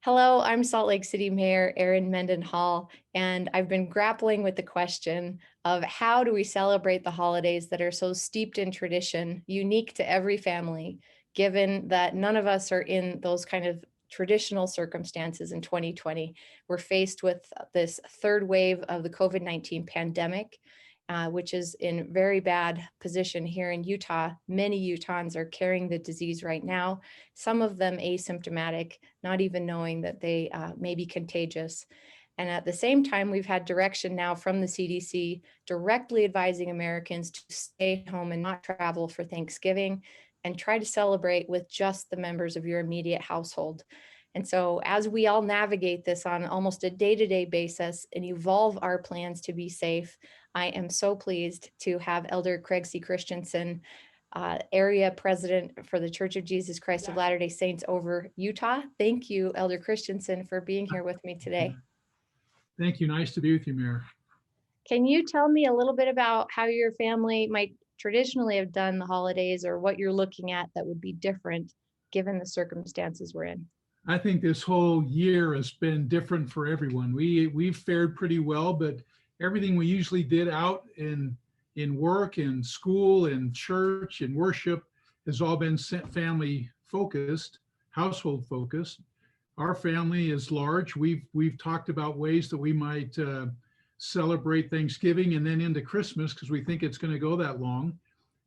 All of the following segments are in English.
Hello, I'm Salt Lake City Mayor Erin Mendenhall, and I've been grappling with the question of how do we celebrate the holidays that are so steeped in tradition, unique to every family, given that none of us are in those kind of traditional circumstances in 2020. We're faced with this third wave of the COVID-19 pandemic, which is in very bad position here in Utah. Many Utahns are carrying the disease right now, some of them asymptomatic, not even knowing that they may be contagious. And at the same time, we've had direction now from the CDC directly advising Americans to stay home and not travel for Thanksgiving and try to celebrate with just the members of your immediate household. And so as we all navigate this on almost a day-to-day basis and evolve our plans to be safe, I am so pleased to have Elder Craig C. Christensen, area president for the Church of Jesus Christ of Latter-day Saints over Utah. Thank you, Elder Christensen, for being here with me today. Thank you. Nice to be with you, Mayor. Can you tell me a little bit about how your family might traditionally have done the holidays or what you're looking at that would be different given the circumstances we're in? I think this whole year has been different for everyone. We've fared pretty well, but everything we usually did out in work, in school, in church, in worship has all been family focused, household focused. Our family is large. We've talked about ways that we might celebrate Thanksgiving and then into Christmas because we think it's going to go that long.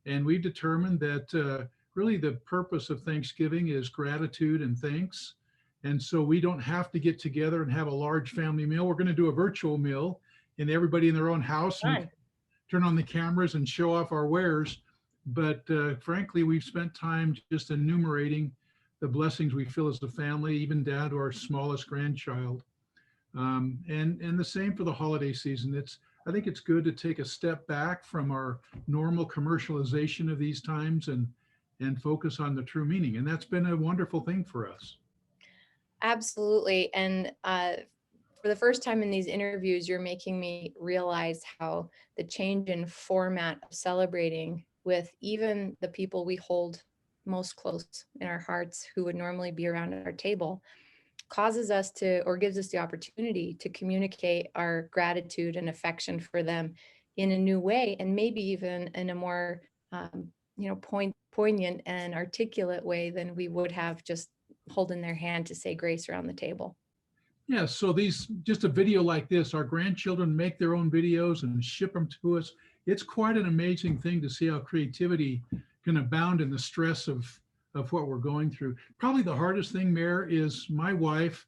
And we've determined that really the purpose of Thanksgiving is gratitude and thanks. And so we don't have to get together and have a large family meal. We're going to do a virtual meal and everybody in their own house and turn on the cameras and show off our wares. But frankly, we've spent time just enumerating the blessings we feel as a family, even down to our smallest grandchild. And the same for the holiday season. I think it's good to take a step back from our normal commercialization of these times and focus on the true meaning. And that's been a wonderful thing for us. Absolutely. And for the first time in these interviews, you're making me realize how the change in format of celebrating with even the people we hold most close in our hearts who would normally be around at our table causes us to, or gives us the opportunity to communicate our gratitude and affection for them in a new way, and maybe even in a more poignant and articulate way than we would have just holding their hand to say grace around the table. Yeah, so just a video like this, our grandchildren make their own videos and ship them to us. It's quite an amazing thing to see how creativity can abound in the stress of what we're going through. Probably the hardest thing, Mayor, is my wife.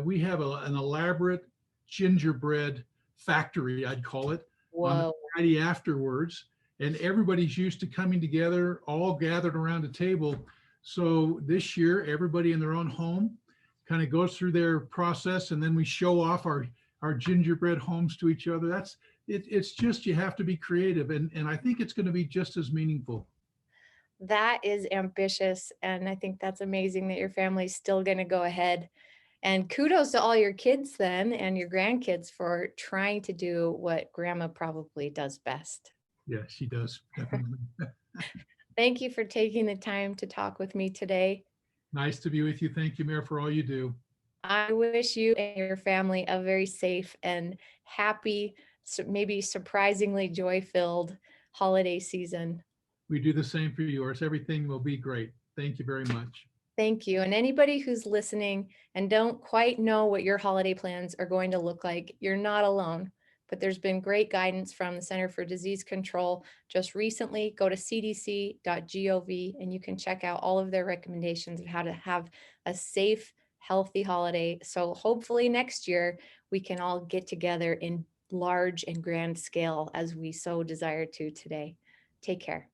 We have an elaborate gingerbread factory, I'd call it, on the Friday afterwards. And everybody's used to coming together, all gathered around a table. So this year, everybody in their own home kind of goes through their process, and then we show off our gingerbread homes to each other. It's just, you have to be creative, and I think it's going to be just as meaningful. That is ambitious, and I think that's amazing that your family's still going to go ahead. And kudos to all your kids then and your grandkids for trying to do what grandma probably does best. Yeah, she does, definitely. Thank you for taking the time to talk with me today. Nice to be with you. Thank you, Mayor, for all you do. I wish you and your family a very safe and happy, maybe surprisingly joy-filled holiday season. We do the same for yours. Everything will be great. Thank you very much. Thank you. And anybody who's listening and don't quite know what your holiday plans are going to look like, you're not alone. But there's been great guidance from the Center for Disease Control just recently. Go to cdc.gov and you can check out all of their recommendations of how to have a safe, healthy holiday. So hopefully next year we can all get together in large and grand scale as we so desire to today. Take care.